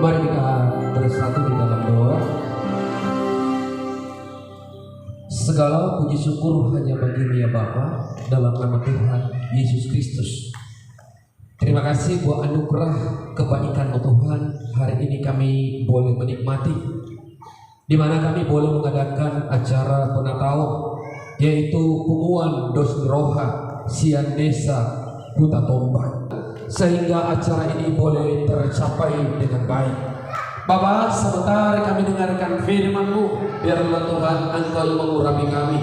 Mari kita bersatu di dalam doa. Segala puji syukur hanya bagimu ya Bapa, dalam nama Tuhan Yesus Kristus. Terima kasih buat anugerah kebaikan Tuhan. Hari ini kami boleh menikmati, di mana kami boleh mengadakan acara penatau, yaitu Punguan Dos Roha Sian Desa Huta Tombak, sehingga acara ini boleh tercapai dengan baik. Bapa, sebentar kami dengarkan firman-Mu. Biarlah Tuhan Engkau yang mengurapi kami,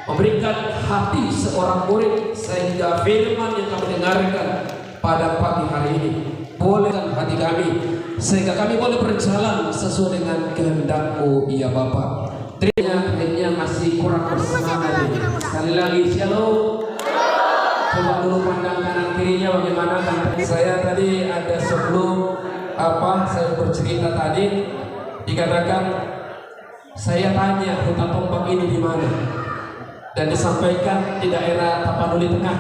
memberikan hati seorang murid, sehingga firman yang kami dengarkan pada pagi hari ini bolehkan hati kami, sehingga kami boleh berjalan sesuai dengan kehendak-Mu ya Bapa. Akhirnya masih kurang bersemangat ini. Sekali lagi shalom. Coba dulu pandang kanan kirinya bagaimana. Saya tadi ada sebelum saya bercerita tadi, dikatakan saya tanya Huta Tombak ini di mana, dan disampaikan di daerah Tapanuli Tengah.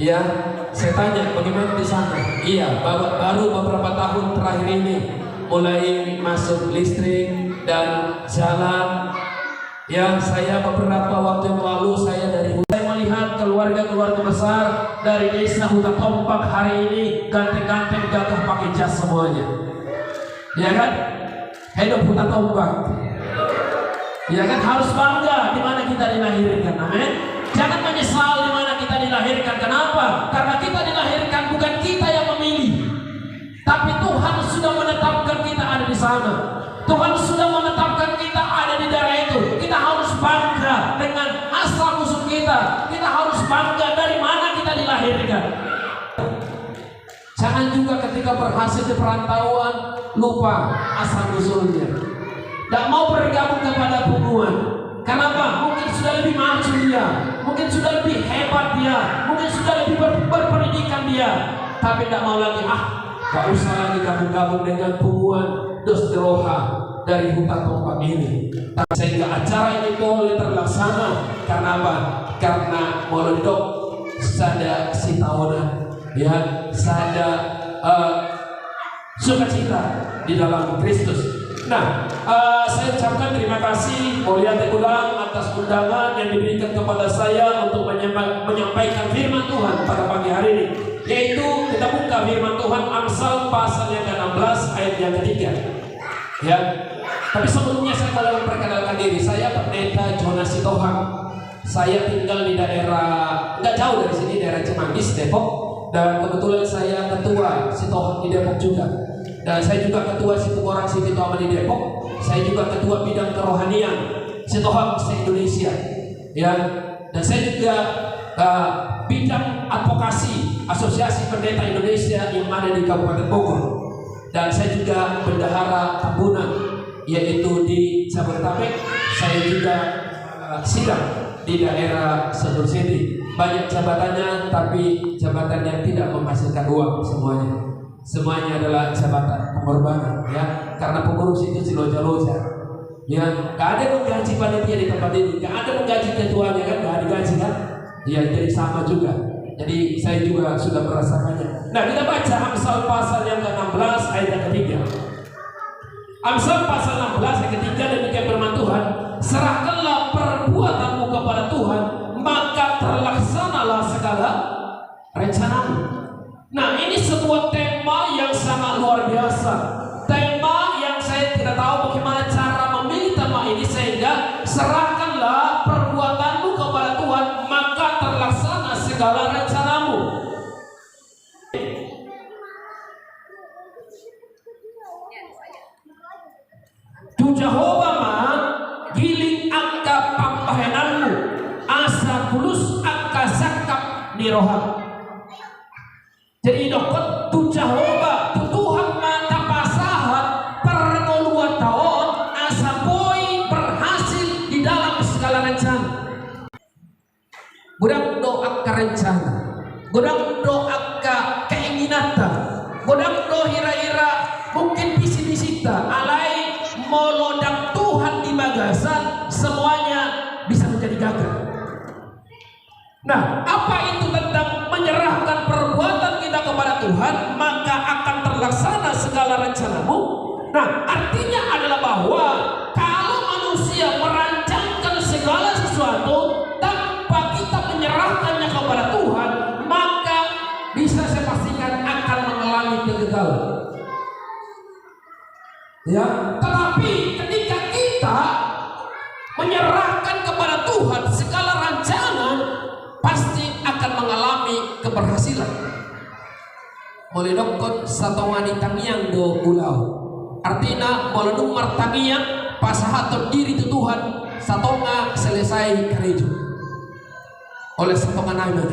Ya, saya tanya bagaimana di sana. Iya, baru beberapa tahun terakhir ini mulai masuk listrik dan jalan. Ya, saya beberapa waktu yang lalu saya melihat keluarga-keluarga besar dari desa Huta Tombak hari ini ganteng-ganteng gagah pakai jas semuanya. Ya kan? Hidup Huta Tombak. Ya kan, harus bangga di mana kita dilahirkan. Amin. Jangan menyesal di mana kita dilahirkan. Kenapa? Karena kita dilahirkan bukan kita yang memilih, tapi Tuhan sudah menetapkan kita ada di sana. Tuhan sudah menetapkan kita ada di daerah itu. Kita harus bangga dengan asal usul kita. Kita harus bangga dari mana kita dilahirkan. Jangan juga ketika berhasil di perantauan lupa asal usulnya. Tidak mau bergabung kepada Punguan. Kenapa? Mungkin sudah lebih maju dia, mungkin sudah lebih hebat dia, mungkin sudah lebih berpendidikan dia, tapi tidak mau lagi. Gak usah lagi gabung-gabung dengan Punguan Dos Roha dari Huta Tombak ini. Sehingga acara ini boleh terlaksana. Karena apa? Karena molodok sada sitaona, ya, sada sukacita di dalam Kristus. Nah, saya ucapkan terima kasih Mulia Tegulang atas undangan yang diberikan kepada saya untuk menyampaikan firman Tuhan pada pagi hari ini. Yaitu kita buka firman Tuhan Amsal pasal yang ke-16 ayat yang ketiga. Ya, tapi sebelumnya saya mau memperkenalkan diri. Saya Pendeta Jonas Sitohang. Saya tinggal di daerah nggak jauh dari sini, daerah Cimanggis, Depok. Dan kebetulan saya ketua Sitohang di Depok juga. Dan saya juga ketua Sipungorang Siti Toama di Depok. Saya juga ketua bidang kerohanian Sitohang se-Indonesia. Ya, dan saya juga bidang advokasi Asosiasi Pendeta Indonesia yang ada di Kabupaten Bogor. Dan saya juga bendahara Tambunan, yaitu di Jabodetabek. Saya juga sidang di daerah Sentul City. Banyak jabatannya, tapi jabatan yang tidak menghasilkan uang semuanya. Semuanya adalah jabatan pengorbanan, ya. Karena pengurus itu siloja-loja. Ya, gak ada menggaji panitia di tempat ini, gak ada menggaji ketuanya kan, gak ada gaji kan. Ya, jadi sama juga. Jadi saya juga sudah merasakannya. Nah, kita baca Amsal pasal yang ke-16 ayat yang ketiga. Amsal pasal 16 ayat ketiga, demikian firman Tuhan, serahkanlah perbuatanmu kepada Tuhan, maka terlaksanalah segala rencanamu. Nah, ini sebuah tema yang sangat luar biasa. Tema yang saya tidak tahu bagaimana cara memilih tema ini, sehingga serahkanlah perbuatanmu kepada Tuhan, maka terlaksana segala rencanamu. Tu Jehovah mah giling angka pampahenanmu, asa kulus angka zakap niroha. Jadi dokter tu Jehovah, tu Tuhan mata pasahat per 2 tahun asa boy berhasil di dalam segala rencana. Gudang doa ke rencana, gudang doa ke keinginan, gudang doa hira-hira mungkin bisi-bisita alai molodang Tuhan di bagasan, semuanya bisa menjadi gagal. Nah, apa itu tentang menyerahkan perbuatan kita kepada Tuhan, maka akan terlaksana segala rencanamu. Nah, artinya adalah bahwa kalau manusia merancangkan segala sesuatu tanpa kita menyerahkannya kepada Tuhan, maka bisa saya pastikan akan mengalami kegagalan. Ya, tetapi ketika kita menyerahkan kepada Tuhan segala rancangan, pasti akan mengalami keberhasilan. Mulai dokon satu wanita yang do ulau, artinya melalui martangiang pasahaton diri itu Tuhan satonga selesai kerja oleh satonga nabi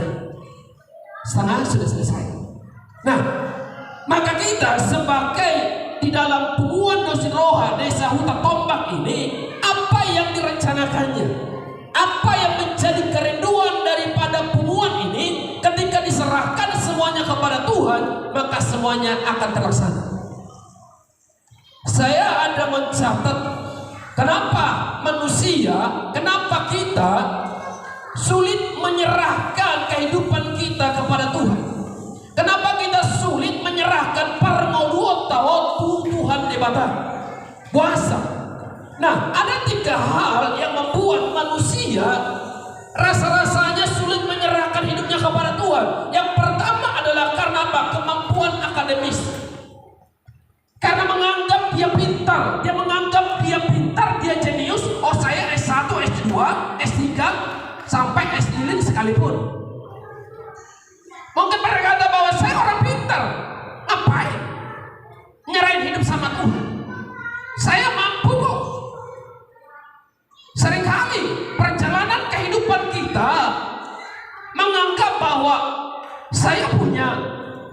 setengah sudah selesai. Nah, maka kita sebagai di dalam pumuan dosi roha desa Huta Tombak ini, apa yang direncanakannya, apa yang menjadi kerinduan daripada pumuan ini, ketika diserahkan semuanya kepada Tuhan, maka semuanya akan terlaksana. Saya ada mencatat kenapa manusia, kenapa kita sulit menyerahkan kehidupan kita kepada Tuhan. Kenapa kita sulit menyerahkan parmoduo tahu Tuhan debata puasa. Nah, ada 3 hal yang membuat manusia rasa-rasanya sulit menyerahkan hidupnya kepada Tuhan. Yang pertama adalah karena apa? Kemampuan akademis. Karena menganggap dia pintar, dia menganggap dia pintar, dia jenius. Oh, saya S1, S2, S3 sampai S9 sekalipun. Mungkin mereka kata bahwa saya orang pintar, ngapain nyerahin hidup sama Tuhan? Saya mampu kok. Seringkali perjalanan kehidupan kita menganggap bahwa saya punya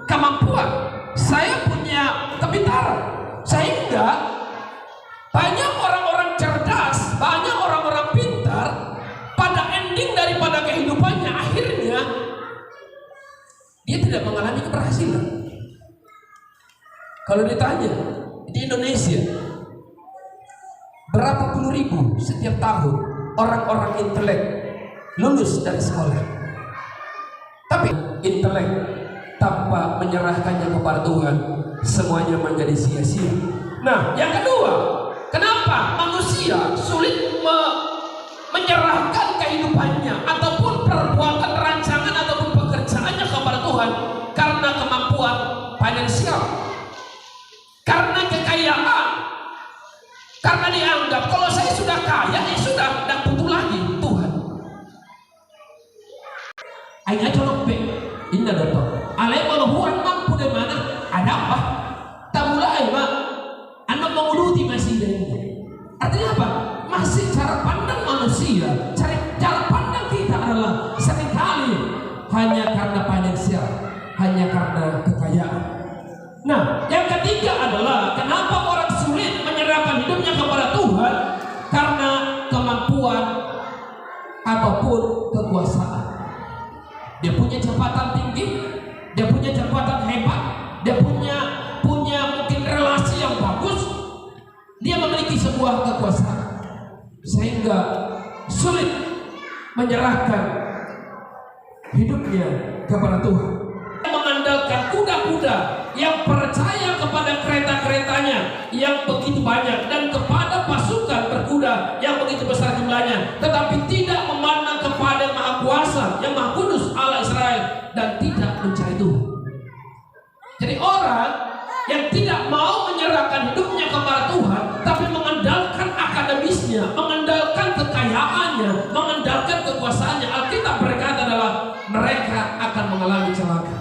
kemampuan, saya punya kepintaran, sehingga banyak orang-orang cerdas, banyak orang-orang pintar, pada ending daripada kehidupannya akhirnya dia tidak mengalami keberhasilan. Kalau ditanya di Indonesia berapa puluh ribu setiap tahun orang-orang intelek lulus dari sekolah, tapi intelek tanpa menyerahkannya kepada Tuhan, semuanya menjadi sia-sia. Nah, yang kedua, kenapa manusia sulit menyerahkan kehidupannya ataupun perbuatan rancangan ataupun pekerjaannya kepada Tuhan? Karena kemampuan finansial, karena kekayaan, karena dianggap kalau saya sudah kaya, ya sudah, tidak butuh lagi Tuhan. Ayo colok be, indah dokter. Alai kalau huan mampu dari mana? Ada apa? Tak mulai mak, anda menguluti masih ini. Artinya apa? Masih cara pandang manusia, cara pandang kita adalah seringkali hanya karena finansial, hanya karena kekayaan. Nah, yang ketiga adalah kenapa orang sulit menyerahkan hidupnya kepada Tuhan? Karena kemampuan ataupun kekuasaan. Dia punya jabatan tinggi, dia punya jabatan hebat, dia punya mungkin relasi yang bagus, dia memiliki sebuah kekuasaan, sehingga sulit menyerahkan hidupnya kepada Tuhan. Mengandalkan kuda-kuda yang percaya kepada kereta-keretanya yang begitu banyak dan kepada pasukan berkuda yang begitu besar jumlahnya, tetapi tidak memandang kepada Maha Kuasa yang Maha Kudus Allah Israel dan tidak mencari Tuhan. Jadi orang yang tidak mau menyerahkan hidupnya kepada Tuhan, tapi mengandalkan akademisnya, mengandalkan kekayaannya, mengandalkan kekuasaannya, Alkitab berkata adalah mereka akan mengalami celaka.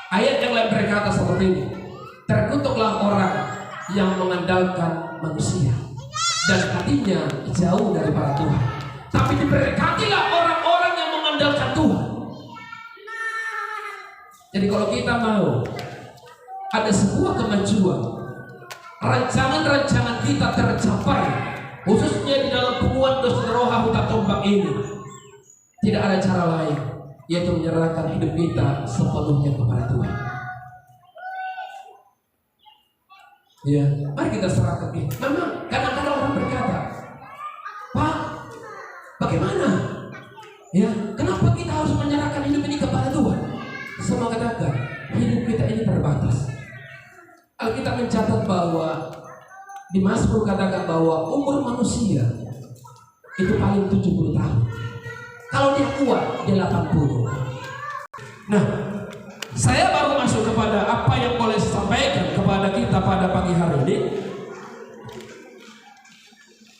Ayat yang lain berkata seperti ini, terkutuklah orang yang mengandalkan manusia dan hatinya jauh daripada Tuhan, tapi diberkatilah orang-orang yang mengandalkan Tuhan. Jadi kalau kita mau ada sebuah kemajuan, rancangan-rancangan kita tercapai, khususnya di dalam pumuan dosa roha Huta Tombak ini, tidak ada cara lain yaitu menyerahkan hidup kita sepenuhnya kepada Tuhan. Ya, mari kita serahkan dia. Memang kadang-kadang orang berkata, Pak, bagaimana? Ya, kenapa kita harus menyerahkan hidup ini kepada Tuhan? Semua katakan, hidup kita ini terbatas. Alkitab mencatat bahwa di Mazmur katakan bahwa umur manusia itu paling 70 tahun. Kalau dia kuat, dia 80. Nah, saya baru masuk kepada apa yang boleh sampaikan kepada kita pada pagi hari ini,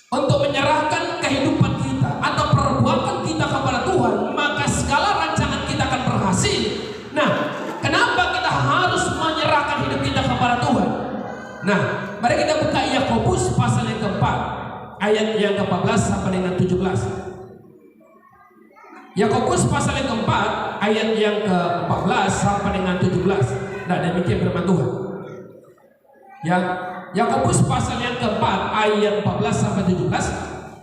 untuk menyerahkan kehidupan kita atau perbuatan kita kepada Tuhan, maka segala rancangan kita akan berhasil. Nah, kenapa kita harus menyerahkan hidup kita kepada Tuhan? Nah, mari kita buka Yakobus pasal yang keempat, ayat yang ke-14 sampai dengan 17. Yakobus pasal yang keempat, ayat yang ke-14 sampai dengan 17. Nah, demikian firman Tuhan. Ya, Yakobus pasal yang keempat, ayat 14 sampai 17.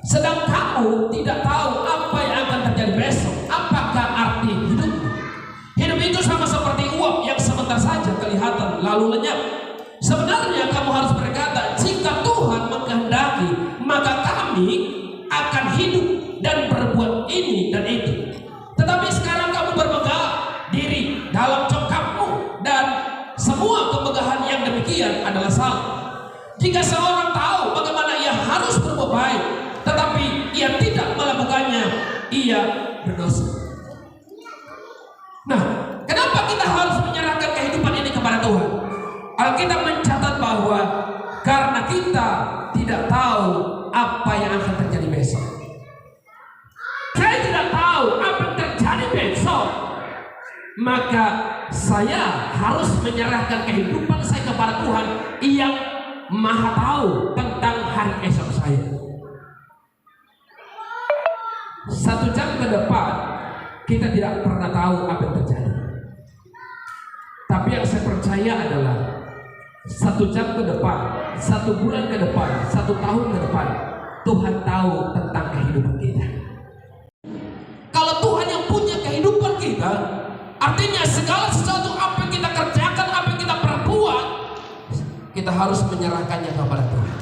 Sedang kamu tidak tahu apa yang akan terjadi besok. Apakah arti hidupmu? Hidup itu sama seperti uap yang sebentar saja kelihatan lalu lenyap. Sebenarnya kamu harus berkata, jika Tuhan mengkehendaki, maka kami akan hidup dan berbuat ini dan itu. Tetapi sekarang kamu bermegah diri dalam congkakmu, dan semua kemegahan yang demikian adalah salah. Jika seorang tahu bagaimana ia harus berbuat baik, tetapi ia tidak melakukannya, ia berdosa. Nah, kenapa kita harus menyerahkan kehidupan ini kepada Tuhan? Alkitab mencatat bahwa karena kita tidak tahu apa yang akan terjadi besok. Saya tidak tahu apa yang terjadi besok, maka saya harus menyerahkan kehidupan saya kepada Tuhan yang Maha tahu tentang hari esok saya. 1 jam ke depan kita tidak pernah tahu apa yang terjadi. Tapi yang saya percaya adalah 1 jam ke depan, 1 bulan ke depan, 1 tahun ke depan, Tuhan tahu tentang kehidupan kita. Kalau Tuhan yang punya kehidupan kita, artinya segala sesuatu apa yang kita kerjakan, apa yang kita perbuat, kita harus menyerahkannya kepada Tuhan.